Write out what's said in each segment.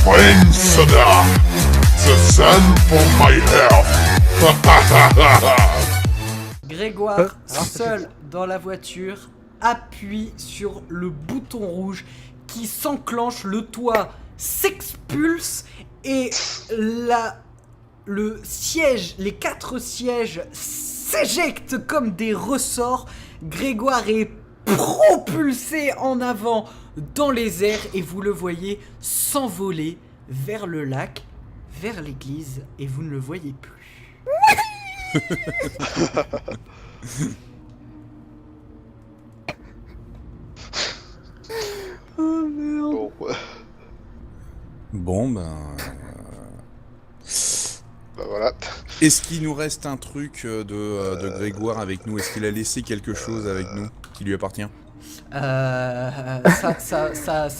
Flame Soda, the sun for my health. Grégoire, seul dans la voiture, appuie sur le bouton rouge qui s'enclenche, le toit s'expulse et le siège, les 4 sièges s'éjectent comme des ressorts. Grégoire est propulsé en avant dans les airs et vous le voyez s'envoler vers le lac, vers l'église et vous ne le voyez plus. Oh merde. Bon, Bah voilà. Est-ce qu'il nous reste un truc de Grégoire avec nous? Est-ce qu'il a laissé quelque chose avec nous qui lui appartient? Ça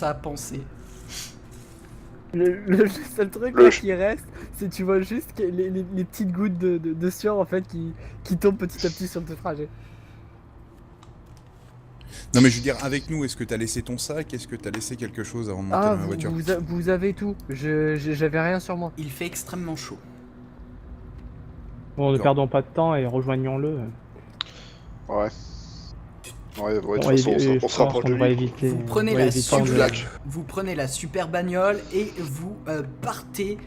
a pensé. Le seul truc là qui reste, c'est tu vois juste que les petites gouttes de sueur en fait qui tombent petit à petit sur le trajet. Non mais je veux dire, avec nous, est-ce que t'as laissé ton sac? Est-ce que t'as laissé quelque chose avant de monter dans la voiture? Vous avez tout. J'avais rien sur moi. Il fait extrêmement chaud. Bon, ne perdons pas de temps et rejoignons-le. Ouais. Ouais, de toute On façon, je on se rapproche pense de qu'on va lui. éviter. Vous prenez on va la éviter super- de- lac. Vous prenez la super bagnole et vous partez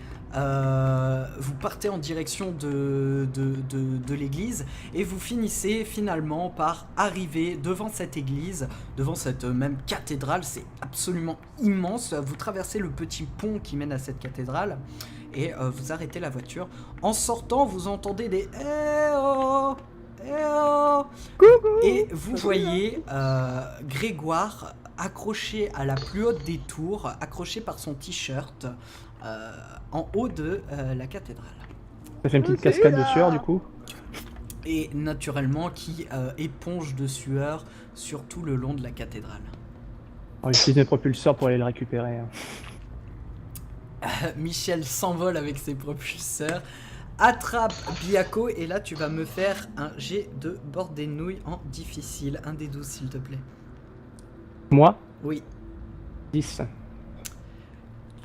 en direction de l'église et vous finissez finalement par arriver devant cette église, devant cette même cathédrale. C'est absolument immense. Vous traversez le petit pont qui mène à cette cathédrale et vous arrêtez la voiture. En sortant, vous entendez des « Eh oh ! Eh oh !» et vous voyez Grégoire accroché à la plus haute des tours, accroché par son t-shirt en haut de la cathédrale. Ça fait une petite cascade de sueur du coup. Et naturellement qui éponge de sueur sur tout le long de la cathédrale. On utilise mes propulseurs pour aller le récupérer. Michel s'envole avec ses propulseurs, attrape Biako et là tu vas me faire un jet de bord des nouilles en difficile. Un des 12 s'il te plaît. Moi, Oui. 10.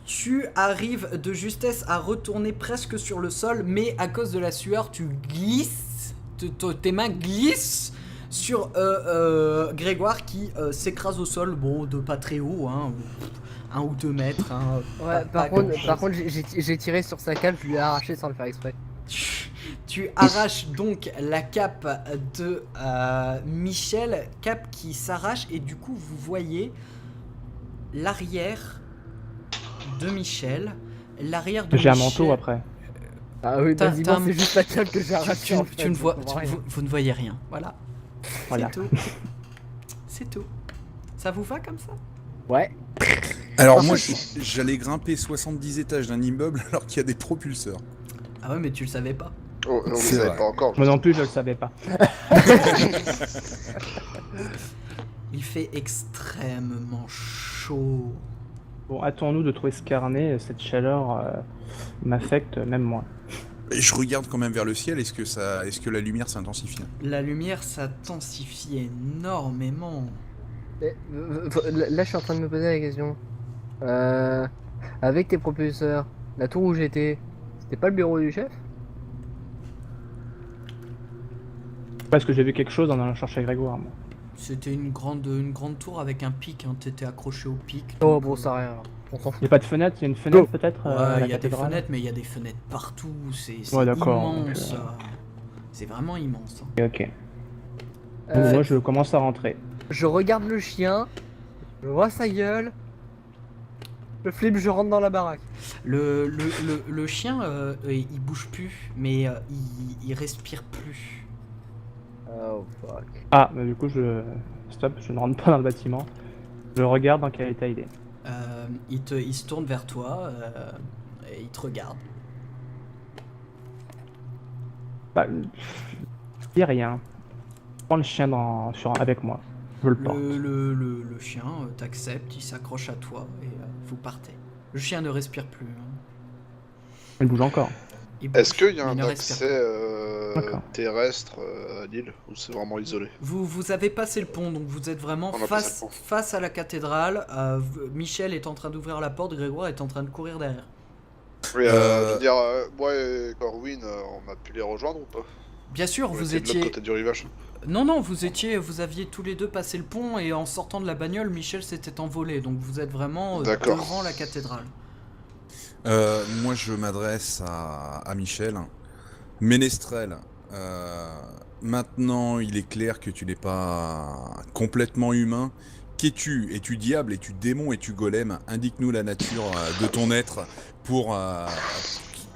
Tu arrives de justesse à retourner presque sur le sol, mais à cause de la sueur, tu glisses, tes mains glissent sur Grégoire qui s'écrase au sol, bon, de pas très haut, hein, 1 ou 2 mètres. Hein, Ouais, par contre j'ai tiré sur sa cape, je lui ai arraché sans le faire exprès. Tu arraches donc la cape de Michel, cape qui s'arrache, et du coup vous voyez l'arrière de Michel, l'arrière de J'ai un Michel. manteau après. Ah oui, T'as- basiquement t'as- c'est juste la cape que j'ai arrachée. en fait, Tu ne vois, je comprends rien. vous ne voyez rien. Voilà. Voilà. C'est tout. C'est tout. Ça vous va comme ça? Ouais. Alors moi, j'allais grimper 70 étages d'un immeuble alors qu'il y a des propulseurs. Ah ouais, mais tu le savais pas. Oh, on ne C'est savait vrai. pas encore. Moi non plus, je le savais pas. Il fait extrêmement chaud. Bon, hâtons-nous de trouver ce carnet. Cette chaleur m'affecte, même moi. Et je regarde quand même vers le ciel, est-ce que la lumière s'intensifie? La lumière s'intensifie énormément. Là je suis en train de me poser la question. Avec tes propulseurs, la tour où j'étais, c'était pas le bureau du chef? Parce que j'ai vu quelque chose en allant chercher Grégoire. Moi. C'était une grande tour avec un pic, hein. T'étais accroché au pic. Oh donc, bon, ça rien. On s'en Il fout. n'y a pas de fenêtre, il y a une fenêtre peut-être Ouais, à la il y a des cathédrale. fenêtres, mais il y a des fenêtres partout. C'est Ouais, d'accord, immense. donc, C'est vraiment immense. Hein. Ok. Donc, moi je commence à rentrer. Je regarde le chien, je vois sa gueule, je flippe, je rentre dans la baraque. Le chien, il bouge plus, mais il respire plus. Oh fuck. Ah, bah, du coup Stop, je ne rentre pas dans le bâtiment. Je regarde dans quel état il est. Il se tourne vers toi et il te regarde. Bah, je dis rien. Je prends le chien avec moi. Je le porte. Le chien t'accepte, il s'accroche à toi et vous partez. Le chien ne respire plus. Hein. Il bouge encore. Il bouge, Est-ce qu'il y a mais un il ne respire accès D'accord. terrestre à l'île ou c'est vraiment isolé? Vous avez passé le pont, donc vous êtes vraiment On a passé le pont. face à la cathédrale. Michel est en train d'ouvrir la porte, Grégoire est en train de courir derrière. Oui, je veux dire, moi et Corwin, on a pu les rejoindre ou pas? Bien sûr, On vous était de l'autre étiez... côté du rivage. Non, vous aviez tous les deux passé le pont et en sortant de la bagnole, Michel s'était envolé. Donc vous êtes vraiment D'accord. devant la cathédrale. Moi, je m'adresse à Michel. Ménestrel, maintenant, il est clair que tu n'es pas complètement humain. Qu'es-tu? Es-tu diable? Es-tu démon? Es-tu golem? Indique-nous la nature de ton être pour...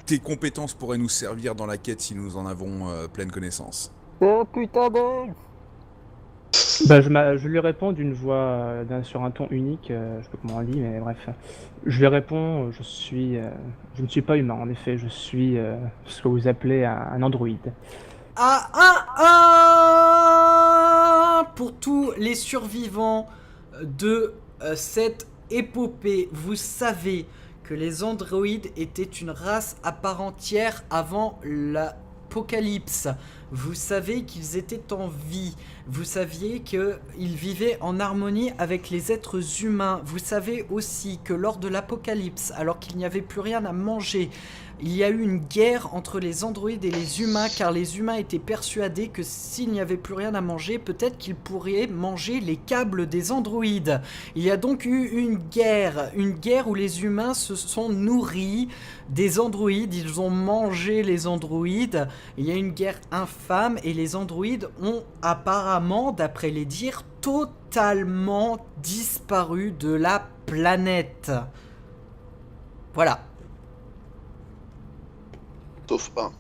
tes compétences pourraient nous servir dans la quête si nous en avons pleine connaissance. Oh putain d'œil. Bah, je lui réponds d'une voix sur un ton unique, je sais pas comment on dit, mais bref. Je lui réponds, je ne suis pas humain, en effet, je suis ce que vous appelez un androïde. Pour tous les survivants de cette épopée, vous savez que les androïdes étaient une race à part entière avant l'apocalypse. Vous savez qu'ils étaient en vie. Vous saviez qu'ils vivaient en harmonie avec les êtres humains. Vous savez aussi que lors de l'apocalypse, alors qu'il n'y avait plus rien à manger, il y a eu une guerre entre les androïdes et les humains, car les humains étaient persuadés que s'il n'y avait plus rien à manger, peut-être qu'ils pourraient manger les câbles des androïdes. Il y a donc eu une guerre où les humains se sont nourris des androïdes, ils ont mangé les androïdes. Il y a une guerre infâme et les androïdes ont apparemment, d'après les dires, totalement disparu de la planète. Voilà. Sauf un.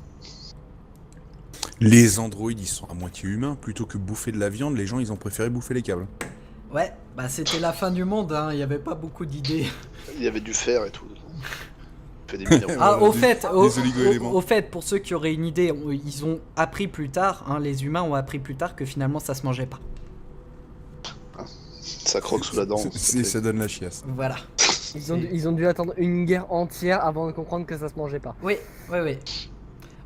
Les androïdes, ils sont à moitié humains. Plutôt que bouffer de la viande, les gens, ils ont préféré bouffer les câbles. Ouais, bah c'était la fin du monde, hein. Il n'y avait pas beaucoup d'idées. Il y avait du fer et tout. Fait des minéraux. Ah, des oligo-éléments. au fait, pour ceux qui auraient une idée, ils ont appris plus tard, hein, les humains ont appris plus tard que finalement ça se mangeait pas. Ça croque sous la dent. Ça donne la chiasse. Voilà. Ils ont dû attendre une guerre entière avant de comprendre que ça se mangeait pas. Oui.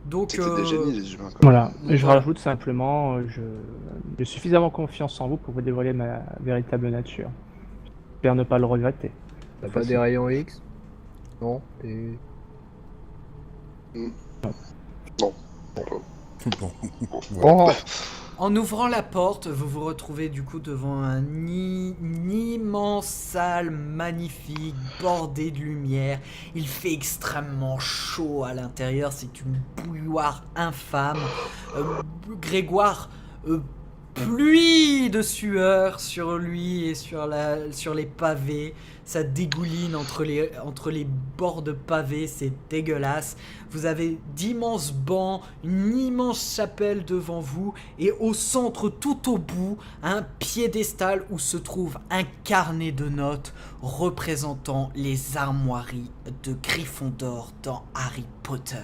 Donc, C'était des génies, les humains. Quoi. Voilà, et je Voilà. rajoute simplement, j'ai suffisamment confiance en vous pour vous dévoiler ma véritable nature. J'espère ne pas le regretter. T'as pas des rayons X? Non. Et... Bon. Oh. en ouvrant la porte, vous vous retrouvez du coup devant un immense salle magnifique, bordée de lumière. Il fait extrêmement chaud à l'intérieur, c'est une bouilloire infâme. Grégoire pluie de sueur sur lui et sur les pavés. Ça dégouline entre les bords de pavés, c'est dégueulasse. Vous avez d'immenses bancs, une immense chapelle devant vous et au centre, tout au bout, un piédestal où se trouve un carnet de notes représentant les armoiries de Gryffondor dans Harry Potter.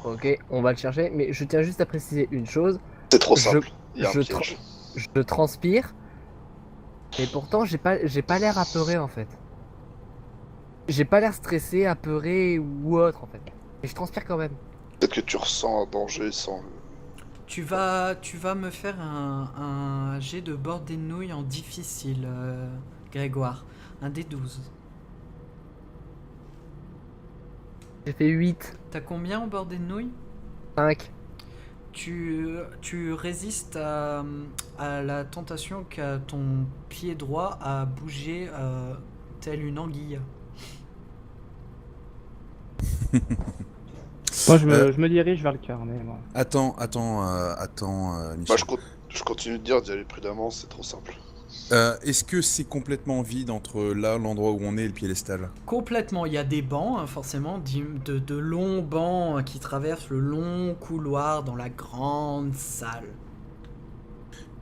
Ok, on va le chercher, mais je tiens juste à préciser une chose. C'est trop simple. Il y a un je piège. Je transpire, et pourtant j'ai pas l'air apeuré en fait. J'ai pas l'air stressé, apeuré ou autre en fait. Et je transpire quand même. Peut-être que tu ressens un danger sans... Tu vas me faire un jet de bord des nouilles en difficile, Grégoire. Un des 12. J'ai fait 8, T'as combien au bord des nouilles? 5. Tu résistes à la tentation qu'a ton pied droit à bouger telle une anguille. Moi, je me dirige vers le carnet, moi. Attends, Michel. Moi, je continue de dire d'y aller prudemment, c'est trop simple. Est-ce que c'est complètement vide entre là, l'endroit où on est et le piédestal? Complètement, il y a des bancs, hein, forcément, de longs bancs qui traversent le long couloir dans la grande salle.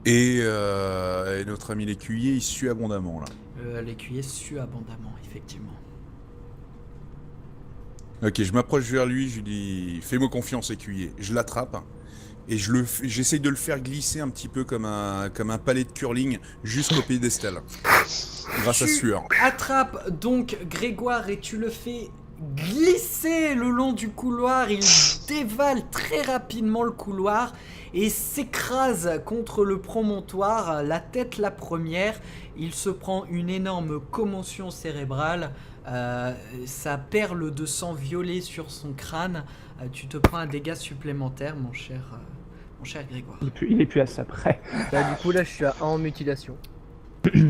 Et notre ami l'écuyer, il sue abondamment, là. L'écuyer sue abondamment, effectivement. Ok, je m'approche vers lui, je lui dis « Fais-moi confiance, écuyer ». Je l'attrape et j'essaye de le faire glisser un petit peu comme un palais de curling jusqu'au piédestal. Grâce à Tu sueur. attrapes donc Grégoire et tu le fais glisser le long du couloir, il dévale très rapidement le couloir et s'écrase contre le promontoire, la tête la première. Il se prend une énorme commotion cérébrale, sa perle de sang violet sur son crâne. Tu te prends un dégât supplémentaire, mon cher Grégoire. Il est plus à ça près. Bah, du coup, là, je suis à 1 en mutilation.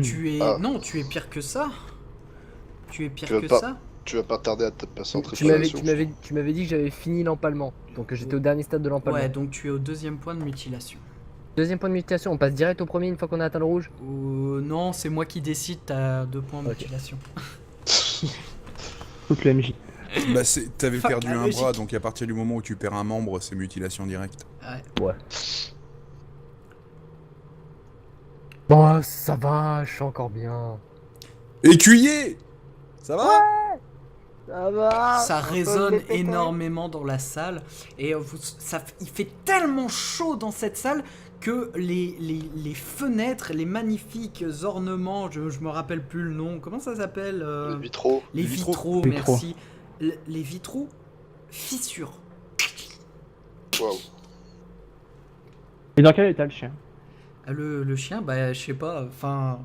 Tu es... Ah. Non, tu es pire que ça. Tu es pire Tu veux que pas- ça. Tu vas pas tarder à te passer en Tu m'avais trisolation. tu m'avais dit que j'avais fini l'empalement. Donc j'étais au dernier stade de l'empalement. Ouais, donc tu es au 2e point de mutilation. Deuxième point de mutilation, on passe direct au premier une fois qu'on a atteint le rouge. Non, c'est moi qui décide, t'as 2 points de Ok. mutilation. Toute le MJ. Bah, t'avais Fuck perdu la un logique. bras, donc à partir du moment où tu perds un membre, c'est mutilation directe. Ouais. Bon, ça va, je suis encore bien. Écuyer! Ça va? Ça va. Ça un peu résonne blessé, quand même. énormément dans la salle et il fait tellement chaud dans cette salle que les fenêtres, les magnifiques ornements, je me rappelle plus le nom, comment ça s'appelle Le vitro. Les Les vitraux. vitraux, Vitraux. merci. Les vitraux fissurent. Waouh. Et dans quel état le chien? Le chien, bah je sais pas, enfin,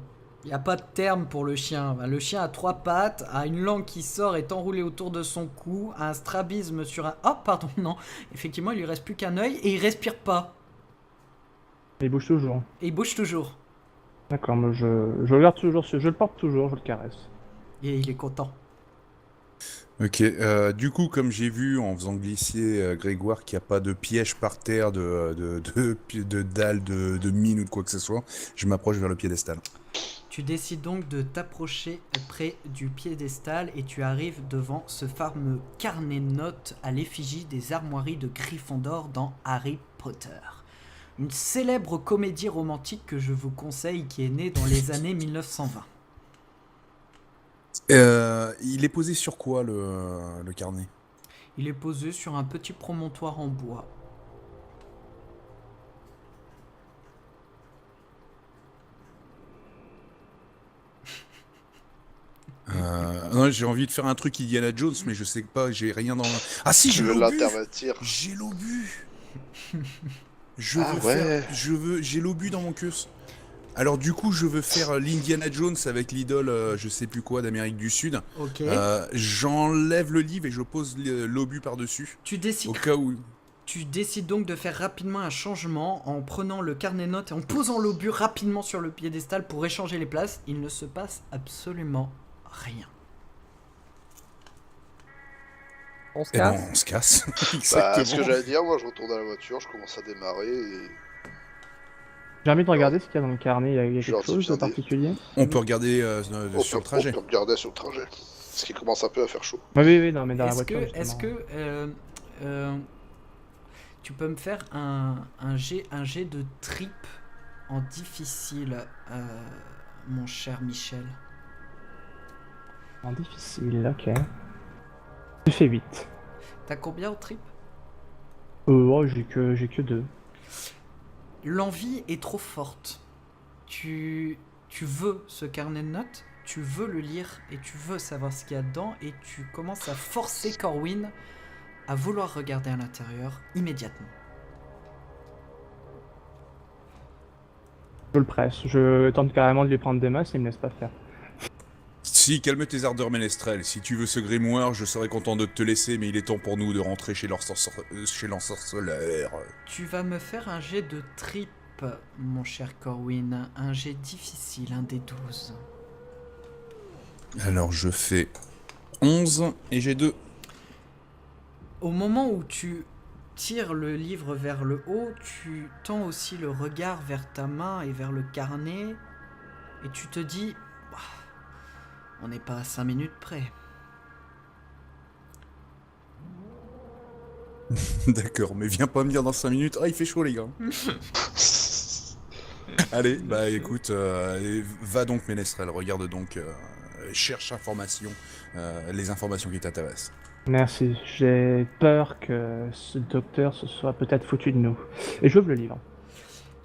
il n'y a pas de terme pour le chien. Bah, le chien a 3 pattes, a une langue qui sort, est enroulée autour de son cou, a un strabisme sur un... Oh, pardon, non, effectivement, il lui reste plus qu'un œil et il respire pas. Il bouge toujours. Et il bouge toujours. D'accord, moi je le garde toujours, je le porte toujours, je le caresse. Et il est content. Ok, du coup, comme j'ai vu en faisant glisser Grégoire qu'il n'y a pas de piège par terre, de dalles, de mine ou de quoi que ce soit, je m'approche vers le piédestal. Tu décides donc de t'approcher près du piédestal et tu arrives devant ce fameux carnet de notes à l'effigie des armoiries de Gryffondor dans Harry Potter. Une célèbre comédie romantique que je vous conseille qui est née dans les années 1920. Il est posé sur quoi le carnet? Il est posé sur un petit promontoire en bois. Non, j'ai envie de faire un truc Indiana Jones, mais je sais pas, j'ai rien dans... Ah si, Tu j'ai veux l'obus! l'intervertir. J'ai l'obus! Ah ouais. J'ai l'obus dans mon queue. Alors du coup, je veux faire l'Indiana Jones avec l'idole, je sais plus quoi, d'Amérique du Sud. Ok. J'enlève le livre et je pose l'obus par-dessus, Tu décides, au cas où... tu décides donc de faire rapidement un changement en prenant le carnet de notes et en posant l'obus rapidement sur le piédestal pour échanger les places. Il ne se passe absolument rien. On se Eh ben, casse. on se casse. Bah, ce que Exactement. j'allais dire, moi je retourne à la voiture, je commence à démarrer et... J'ai envie de regarder ce qu'il y a dans le carnet, il y a Je quelque chose de regardais. particulier? On peut regarder sur le trajet. On peut regarder sur le trajet. Ce qui commence un peu à faire chaud. Oui, non, mais dans la Est-ce voiture. que, est-ce justement. que tu peux me faire un jet de trip en difficile, mon cher Michel? En difficile, ok. J'ai fait 8. T'as combien en trip? Oh, j'ai que 2. L'envie est trop forte. Tu veux ce carnet de notes, tu veux le lire et tu veux savoir ce qu'il y a dedans et tu commences à forcer Corwin à vouloir regarder à l'intérieur immédiatement. Je le presse, je tente carrément de lui prendre des masses et il me laisse pas faire. Si, calme tes ardeurs ménestrelles. Si tu veux ce grimoire, je serais content de te laisser, mais il est temps pour nous de rentrer chez l'ensorceleur. Tu vas me faire un jet de trip, mon cher Corwin. Un jet difficile, un des 12. Alors je fais 11 et j'ai 2. Au moment où tu tires le livre vers le haut, tu tends aussi le regard vers ta main et vers le carnet, et tu te dis, bah, on n'est pas à 5 minutes près. D'accord, mais viens pas me dire dans 5 minutes. Ah, il fait chaud, les gars. Allez, bah écoute, va donc, Ménestrel, regarde donc, cherche les informations qui t'intéressent. Merci, j'ai peur que ce docteur se soit peut-être foutu de nous. Et j'ouvre le livre.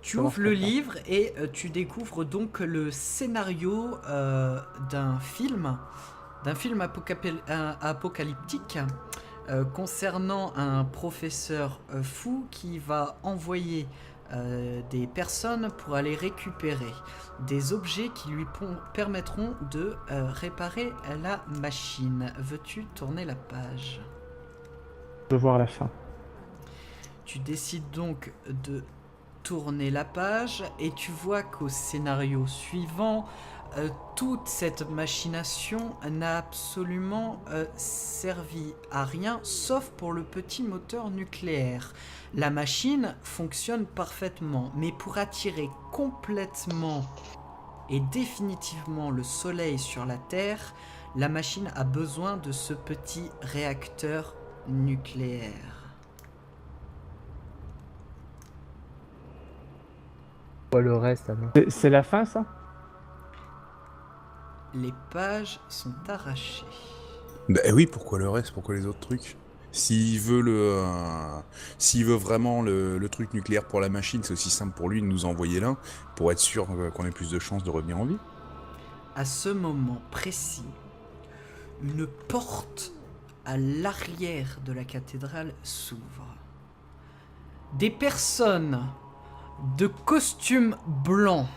Tu Comment ouvres je le fais ça livre et tu découvres donc le scénario d'un film d'un film apocalyptique concernant un professeur fou qui va envoyer des personnes pour aller récupérer des objets qui lui permettront de réparer la machine. Veux-tu tourner la page ? Je veux voir la fin. Tu décides donc de tourner la page et tu vois qu'au scénario suivant, toute cette machination n'a absolument servi à rien sauf pour le petit moteur nucléaire. La machine fonctionne parfaitement, mais pour attirer complètement et définitivement le soleil sur la Terre, la machine a besoin de ce petit réacteur nucléaire. Quoi le reste alors? C'est la fin, ça? Les pages sont arrachées. Bah oui, pourquoi le reste? Pourquoi les autres trucs? S'il veut vraiment le truc nucléaire pour la machine, c'est aussi simple pour lui de nous envoyer l'un pour être sûr qu'on ait plus de chances de revenir en vie. À ce moment précis, une porte à l'arrière de la cathédrale s'ouvre. Des personnes de costumes blancs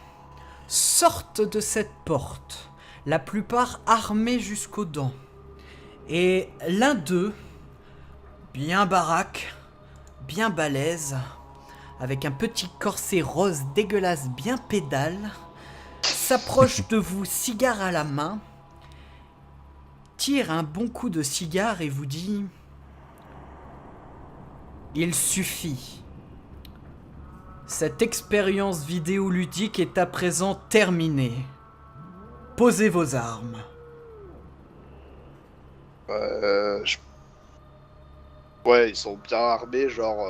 sortent de cette porte, la plupart armés jusqu'aux dents. Et l'un d'eux, bien baraque, bien balèze, avec un petit corset rose dégueulasse bien pédale, s'approche de vous, cigare à la main, tire un bon coup de cigare et vous dit « Il suffit. Cette expérience vidéoludique est à présent terminée. Posez vos armes. » Ouais, ils sont bien armés, genre...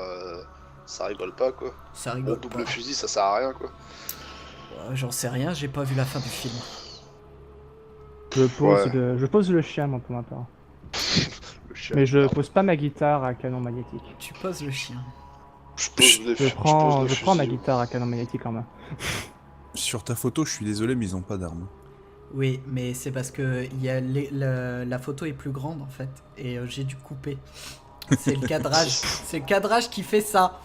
ça rigole pas, quoi. Ça Bon, rigole double pas. fusil, ça sert à rien, quoi. J'en sais rien, j'ai pas vu la fin du film. Je pose le chien, moi, pour ma part. Le chien, Mais je merde. pose pas ma guitare à canon magnétique. Tu poses le chien. Je pose les Je prends ma fusils. guitare à canon magnétique en main. Sur ta photo, je suis désolé, mais ils ont pas d'armes. Oui, mais c'est parce que la photo est plus grande en fait, et j'ai dû couper. C'est le cadrage, c'est le cadrage qui fait ça.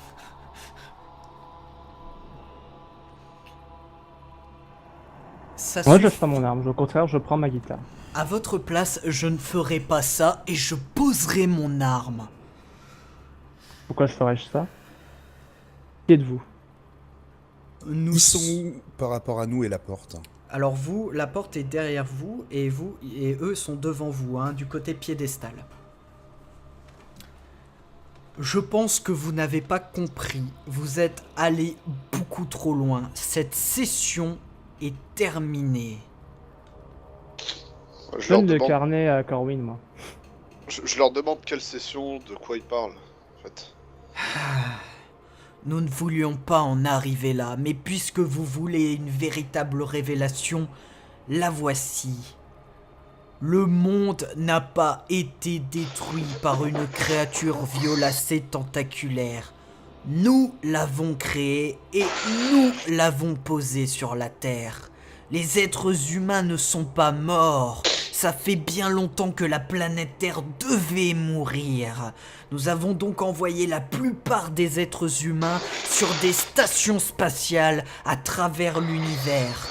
Ça Moi, je suffit. ferai mon arme. Au contraire, je prends ma guitare. À votre place, je ne ferai pas ça et je poserai mon arme. Pourquoi je ferais ça? Qui êtes-vous? Nous Ils sont où par rapport à nous et la porte? Alors vous, la porte est derrière vous et eux sont devant vous, hein, du côté piédestal. Je pense que vous n'avez pas compris. Vous êtes allé beaucoup trop loin. Cette session est terminée. Je Je leur, donne le demande... carnet à Corwin, moi. je leur demande quelle session, de quoi ils parlent, en fait. Nous ne voulions pas en arriver là, mais puisque vous voulez une véritable révélation, la voici. Le monde n'a pas été détruit par une créature violacée tentaculaire. Nous l'avons créée et nous l'avons posée sur la Terre. Les êtres humains ne sont pas morts. Ça fait bien longtemps que la planète Terre devait mourir. Nous avons donc envoyé la plupart des êtres humains sur des stations spatiales à travers l'univers.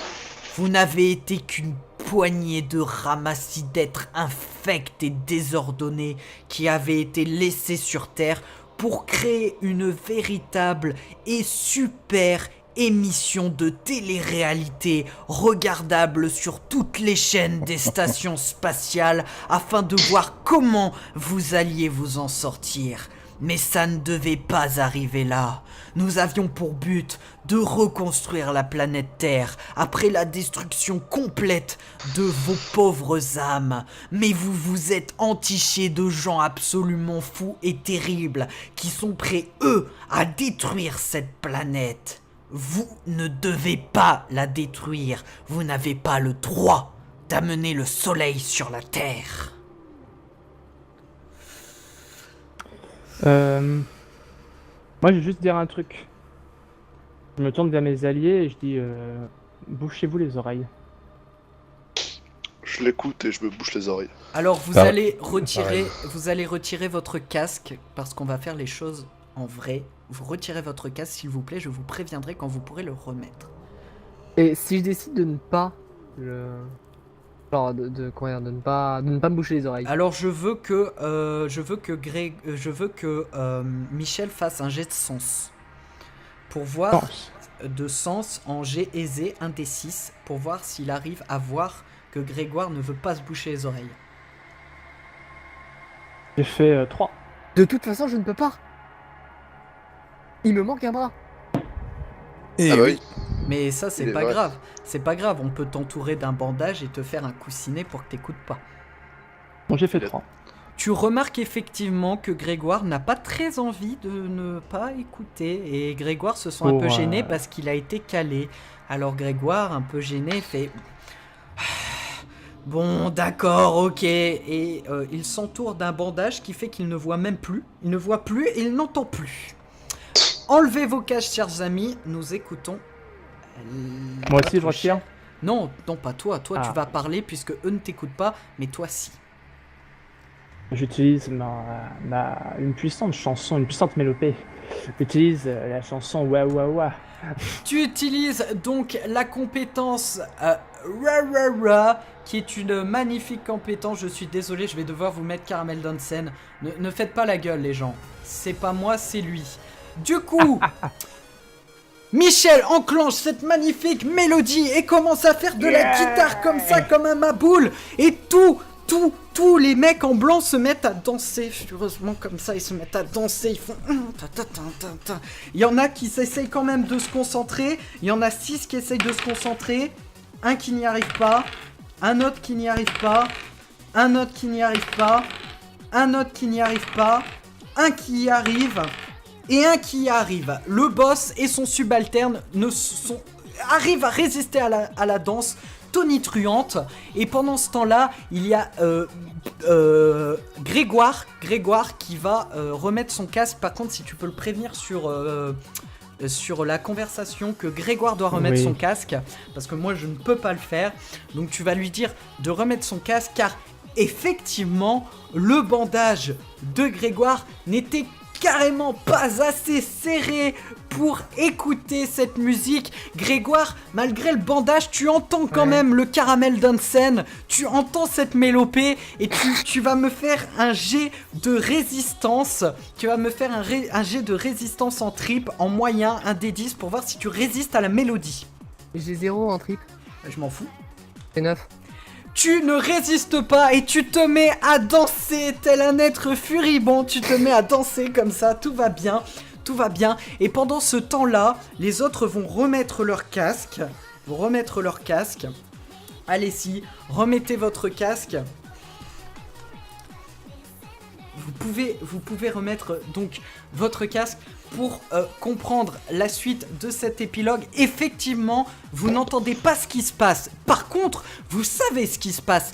Vous n'avez été qu'une poignée de ramassis d'êtres infects et désordonnés qui avaient été laissés sur Terre pour créer une véritable et super émission de télé-réalité regardable sur toutes les chaînes des stations spatiales afin de voir comment vous alliez vous en sortir. Mais ça ne devait pas arriver là. Nous avions pour but de reconstruire la planète Terre après la destruction complète de vos pauvres âmes. Mais vous vous êtes entichés de gens absolument fous et terribles qui sont prêts, eux, à détruire cette planète. Vous ne devez pas la détruire. Vous n'avez pas le droit d'amener le soleil sur la Terre. Moi, je vais juste dire un truc. Je me tourne vers mes alliés et je dis bouchez-vous les oreilles. Je Je l'écoute et je me bouche les oreilles. Alors vous Ah. allez retirer votre casque parce qu'on va faire les choses en vrai. Vous retirez votre casque s'il vous plaît, je vous préviendrai quand vous pourrez le remettre. Et si je décide de ne pas genre comment dire, de ne pas me boucher les oreilles. Alors je veux que Michel fasse un jet de sens pour voir Pense. de sens en jet aisé 1 des 6 pour voir s'il arrive à voir que Grégoire ne veut pas se boucher les oreilles. J'ai fait 3. De toute façon, je ne peux pas. Il me manque un bras. Et Ah bah oui. Mais ça c'est Il est pas vrai. grave, c'est pas grave, on peut t'entourer d'un bandage et te faire un coussinet pour que t'écoutes pas. Bon, j'ai fait Il a- 3. Tu remarques effectivement que Grégoire n'a pas très envie de ne pas écouter et Grégoire se sent un peu Pour, gêné parce qu'il a été calé. Alors Grégoire, un peu gêné, fait bon d'accord, ok, et il s'entoure d'un bandage qui fait qu'il ne voit même plus, il ne voit plus et il n'entend plus. Enlevez vos caches chers amis, nous écoutons. Moi aussi, je retire. Non, non pas toi, tu Ah. vas parler puisque eux ne t'écoutent pas, mais toi si. J'utilise une puissante chanson, une puissante mélopée. J'utilise la chanson Wa Wa Wa. Tu utilises donc la compétence Ra Ra Ra, qui est une magnifique compétence. Je suis désolé, je vais devoir vous mettre Caramel dans scène. Ne faites pas la gueule, les gens. C'est pas moi, c'est lui. Du coup, Michel enclenche cette magnifique mélodie et commence à faire de la guitare comme ça, comme un maboule. Et tous les mecs en blanc se mettent à danser furieusement comme ça, ils se mettent à danser, ils font ta, ta, ta, ta, ta. Il y en a qui essayent quand même de se concentrer, il y en a 6 qui essayent de se concentrer, un qui n'y arrive pas, un autre qui n'y arrive pas, un autre qui n'y arrive pas, un autre qui n'y arrive pas, un qui y arrive et un qui y arrive. Le boss et son subalterne arrivent à résister à la danse tonitruante, et pendant ce temps-là, il y a Grégoire qui va remettre son casque. Par contre, si tu peux le prévenir sur la conversation que Grégoire doit remettre Oui. son casque, parce que moi je ne peux pas le faire, donc tu vas lui dire de remettre son casque car effectivement le bandage de Grégoire n'était carrément pas assez serré pour écouter cette musique. Grégoire, malgré le bandage, tu entends quand même le Caramel Dansen, tu entends cette mélopée et tu vas me faire un jet de résistance. Tu vas me faire un jet de résistance en trip, en moyen, un D10 pour voir si tu résistes à la mélodie. J'ai 0 en trip. Je m'en fous. C'est 9. Tu ne résistes pas et tu te mets à danser tel un être furibond. Tu te mets à danser comme ça, tout va bien, tout va bien. Et pendant ce temps-là, les autres vont remettre leur casque. Allez-y, remettez votre casque. Vous pouvez remettre donc votre casque pour comprendre la suite de cet épilogue. Effectivement, vous n'entendez pas ce qui se passe. Par contre, vous savez ce qui se passe.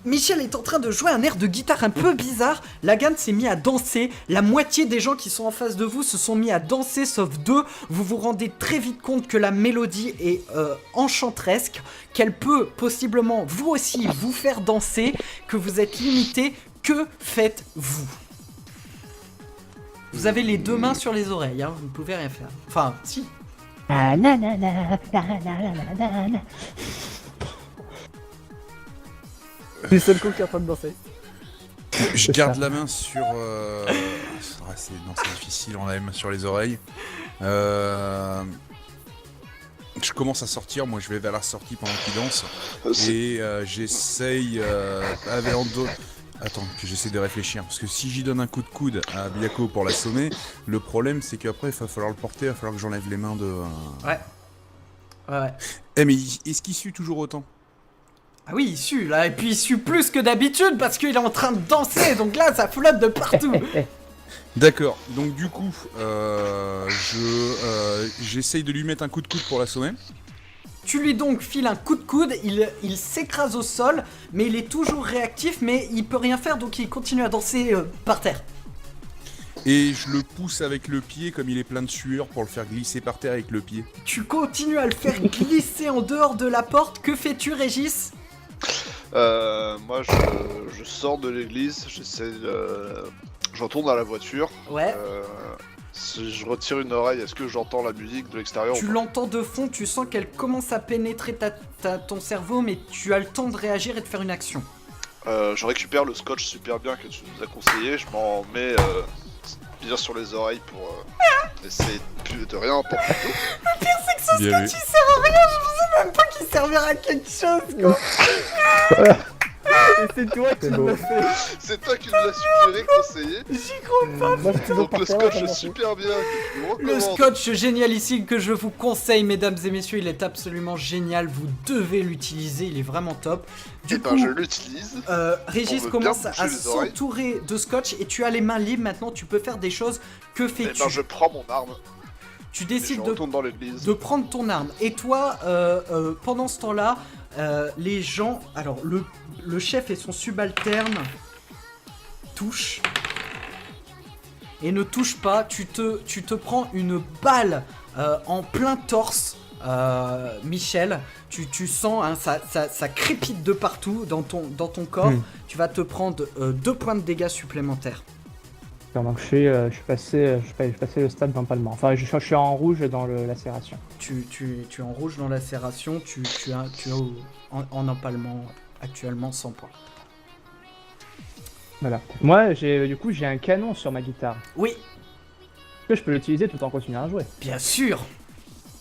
Michel est en train de jouer un air de guitare un peu bizarre. Lagan s'est mis à danser. La moitié des gens qui sont en face de vous se sont mis à danser, sauf 2. Vous vous rendez très vite compte que la mélodie est enchanteresque, qu'elle peut possiblement vous aussi vous faire danser, que vous êtes limité. Que faites-vous ? Vous avez les 2 mains sur les oreilles, hein, vous ne pouvez rien faire. Enfin, si. Je suis le seul con qui est en train de danser. Je C'est garde ça. la main sur. C'est difficile, on a les mains sur les oreilles. Je commence à sortir, moi je vais vers la sortie pendant qu'il danse. Et j'essaye. Attends, que j'essaie de réfléchir. Parce que si j'y donne un coup de coude à Biako pour l'assommer, le problème c'est qu'après il va falloir le porter, il va falloir que j'enlève les mains de. Ouais. Eh, mais est-ce qu'il sue toujours autant ? Ah oui, il sue là, et puis il sue plus que d'habitude parce qu'il est en train de danser, donc là ça flotte de partout. D'accord, donc du coup, j'essaye de lui mettre un coup de coude pour l'assommer. Tu lui donc files un coup de coude, il s'écrase au sol, mais il est toujours réactif, mais il peut rien faire, donc il continue à danser par terre. Et je le pousse avec le pied comme il est plein de sueur pour le faire glisser par terre avec le pied. Tu continues à le faire glisser en dehors de la porte, que fais-tu Régis ? Moi, je sors de l'église, je retourne à la voiture. Ouais. Si je retire une oreille, est-ce que j'entends la musique de l'extérieur Tu ou pas? l'entends de fond, tu sens qu'elle commence à pénétrer ton cerveau, mais tu as le temps de réagir et de faire une action. Je récupère le scotch super bien que tu nous as conseillé, je m'en mets bien sur les oreilles pour essayer de rien entendre. Bien vu. Tu sert à rien, je pensais même pas qu'il servirait à quelque chose, quoi. Et c'est toi qui C'est beau. me fait. C'est toi qui nous l'as suggéré, conseillé. J'y crois pas. Moi, c'est toujours Donc le par terre, scotch ça est m'en fout. super bien, que tu nous Le recommandes. scotch génialissime que je vous conseille, mesdames et messieurs, il est absolument génial. Vous devez l'utiliser, il est vraiment top. Du Eh coup, ben je l'utilise. Régis on veut commence bien à boucher les oreilles. s'entourer de scotch et tu as les mains libres. Maintenant, tu peux faire des choses. Que Eh fais-tu? ben je prends mon arme Tu et je décides retourne dans l'église. de prendre ton arme. Et toi, pendant ce temps-là, les gens... Alors, le chef et son subalterne touchent. Et ne touchent pas. Tu te prends une balle en plein torse, Michel. Tu sens, hein, ça crépite de partout dans ton corps. Tu vas te prendre 2 points de dégâts supplémentaires. Donc je suis passé le stade d'empalement. Enfin, je suis en rouge dans le lacération. Tu es en rouge dans la serration, tu as en empalement actuellement 100 points. Voilà. Moi, j'ai un canon sur ma guitare. Oui, Est-ce que je peux l'utiliser tout en continuant à jouer? bien sûr.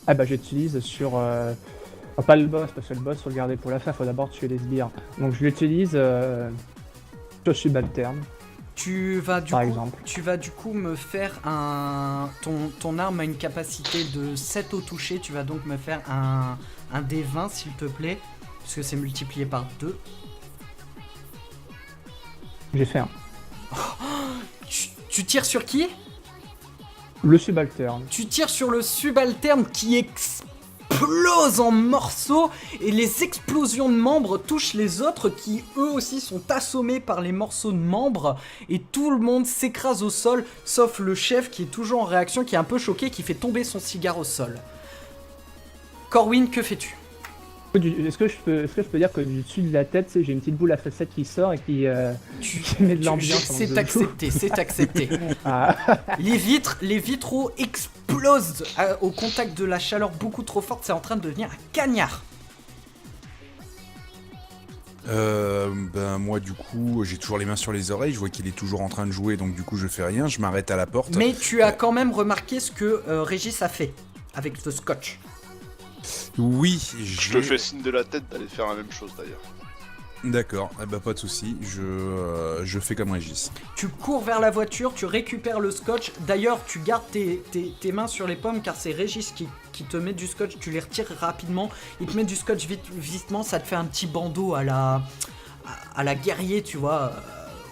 Ah bah j'utilise sur... pas le boss, parce que le boss faut le garder pour la fin, faut d'abord tuer les sbires. Donc je l'utilise sur subalterne, Tu vas par exemple. du coup me faire ton arme a une capacité de 7 au toucher. Tu vas donc me faire un D20 s'il te plaît, parce que c'est multiplié par 2. J'ai fait un. Tu tires sur qui? Le subalterne. Tu tires sur le subalterne qui explose en morceaux et les explosions de membres touchent les autres qui eux aussi sont assommés par les morceaux de membres et tout le monde s'écrase au sol sauf le chef qui est toujours en réaction, qui est un peu choqué, qui fait tomber son cigare au sol. Corwin, que fais-tu? Est-ce que je peux dire que du dessus de la tête, tu sais, j'ai une petite boule à facettes qui sort et qui met de l'ambiance pendant que C'est je joue. accepté, c'est accepté. Ah. Les vitraux explosent au contact de la chaleur beaucoup trop forte, c'est en train de devenir un cagnard. Ben moi du coup j'ai toujours les mains sur les oreilles, je vois qu'il est toujours en train de jouer donc du coup je fais rien, je m'arrête à la porte. Mais tu as quand même remarqué ce que Régis a fait avec le scotch. Oui, Je te fais signe de la tête d'aller faire la même chose d'ailleurs. D'accord, eh ben, pas de souci, je fais comme Régis. Tu cours vers la voiture, tu récupères le scotch. D'ailleurs, tu gardes tes mains sur les pommes car c'est Régis qui te met du scotch. Tu les retires rapidement. Il te met du scotch vitement. Ça te fait un petit bandeau à la guerrier, tu vois.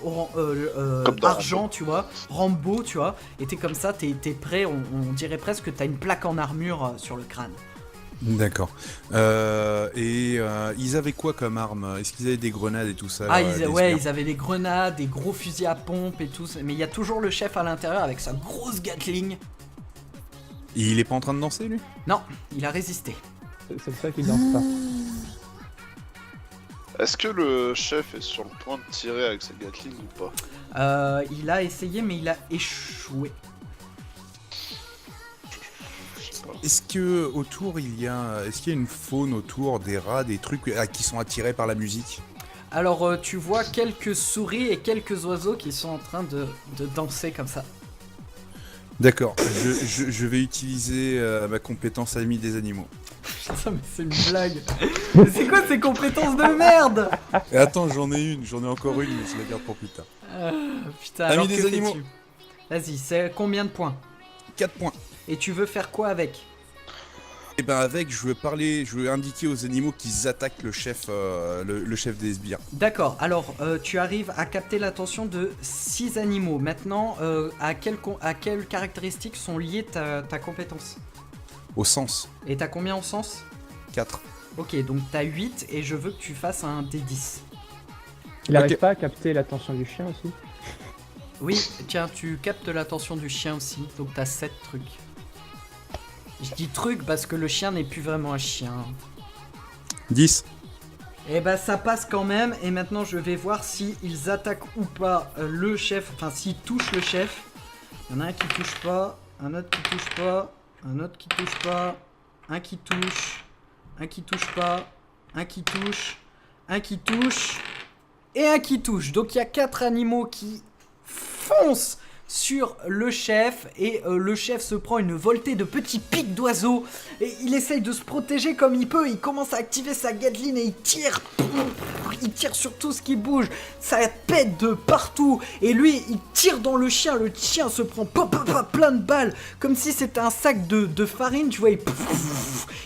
Comme dans Argent, Rambo. tu vois. Rambo, tu vois. Et t'es comme ça, t'es prêt. On dirait presque que t'as une plaque en armure sur le crâne. D'accord. Ils avaient quoi comme arme? Est-ce qu'ils avaient des grenades et tout ça? Ah, les ils sbires avaient des grenades, des gros fusils à pompe et tout. Mais il y a toujours le chef à l'intérieur avec sa grosse Gatling. Il est pas en train de danser lui? Non, il a résisté. C'est le seul qui danse pas. Est-ce que le chef est sur le point de tirer avec sa Gatling ou pas? Il a essayé, mais il a échoué. Je sais pas. Est-ce que autour est-ce qu'il y a une faune autour, des rats, des trucs qui sont attirés par la musique? Alors, tu vois quelques souris et quelques oiseaux qui sont en train de danser comme ça. D'accord, je vais utiliser ma compétence ami des animaux. Putain, mais c'est une blague. Mais c'est quoi ces compétences de merde? Et attends, j'en ai encore une, mais je la garde pour plus tard. Putain, Ami alors des que animaux. fais-tu? Vas-y, c'est combien de points? 4 points. Et tu veux faire quoi avec? Et ben avec, je veux indiquer aux animaux qu'ils attaquent le chef, le chef des sbires. D'accord, alors tu arrives à capter l'attention de 6 animaux. Maintenant, à quelles caractéristiques sont liées ta compétence? Au sens. Et t'as combien en sens? 4. Ok, donc t'as 8 et je veux que tu fasses un D10. Il arrive Ok. pas à capter l'attention du chien aussi? Oui, tiens, tu captes l'attention du chien aussi, donc t'as 7 trucs. Je dis trucs parce que le chien n'est plus vraiment un chien. 10. Et bah ça passe quand même, et maintenant je vais voir si ils attaquent ou pas le chef, enfin s'ils touchent le chef. Il y en a un qui touche pas, un autre qui touche pas, un autre qui touche pas, un qui touche, un qui touche pas, un qui touche, un qui touche, et un qui touche. Donc il y a 4 animaux qui foncent sur le chef, et le chef se prend une voltée de petits pics d'oiseaux, et il essaye de se protéger comme il peut. Il commence à activer sa Gatling et il tire sur tout ce qui bouge, ça pète de partout, et lui il tire dans le chien se prend plein de balles, comme si c'était un sac de farine, tu vois,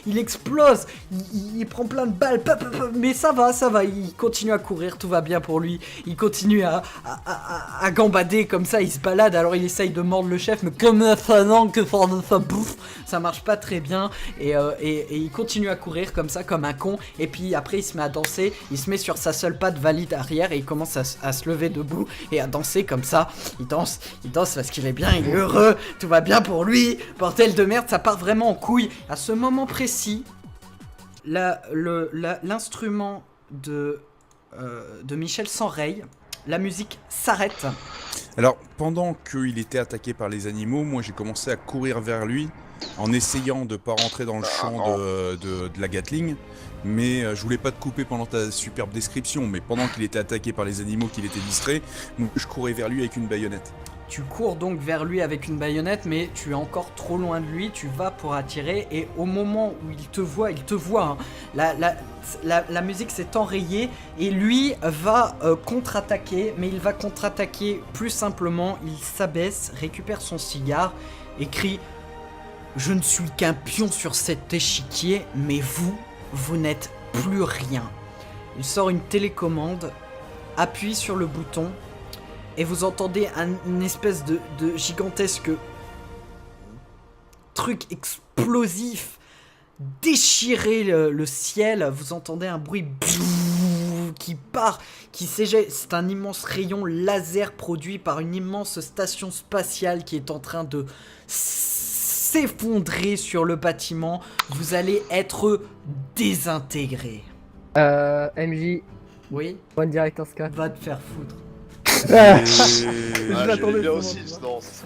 il explose, il prend plein de balles, mais ça va, il continue à courir, tout va bien pour lui, il continue à gambader comme ça, il se balade. Alors il essaye de mordre le chef, mais comme ça non, que ça bouffe, ça marche pas très bien, et il continue à courir comme ça, comme un con, et puis après il se met à danser, il se met sur sa seule patte valide arrière, et il commence à se lever debout, et à danser comme ça, il danse parce qu'il est bien, il est heureux, tout va bien pour lui, bordel de merde, ça part vraiment en couille. À ce moment précis, l'instrument de Michel s'enraye, la musique s'arrête. Alors, pendant qu'il était attaqué par les animaux, moi j'ai commencé à courir vers lui en essayant de pas rentrer dans le champ de la Gatling. Mais je voulais pas te couper pendant ta superbe description, mais pendant qu'il était attaqué par les animaux, qu'il était distrait, je courais vers lui avec une baïonnette. Tu cours donc vers lui avec une baïonnette, mais tu es encore trop loin de lui, tu vas pour attirer, et au moment où il te voit, hein. La musique s'est enrayée, et lui va contre-attaquer, mais il va contre-attaquer plus simplement. Il s'abaisse, récupère son cigare, et crie « Je ne suis qu'un pion sur cet échiquier, mais vous n'êtes plus rien. » Il sort une télécommande, appuie sur le bouton, et vous entendez une espèce de gigantesque truc explosif déchirer le ciel. Vous entendez un bruit qui part, qui s'éjecte. C'est un immense rayon laser produit par une immense station spatiale qui est en train de s'effondrer sur le bâtiment. Vous allez être désintégré. MJ, Oui, One Director's Cut. va te faire foutre. Ah, Je l'attendais, j'aimais bien ce aussi, moment. non, ça serait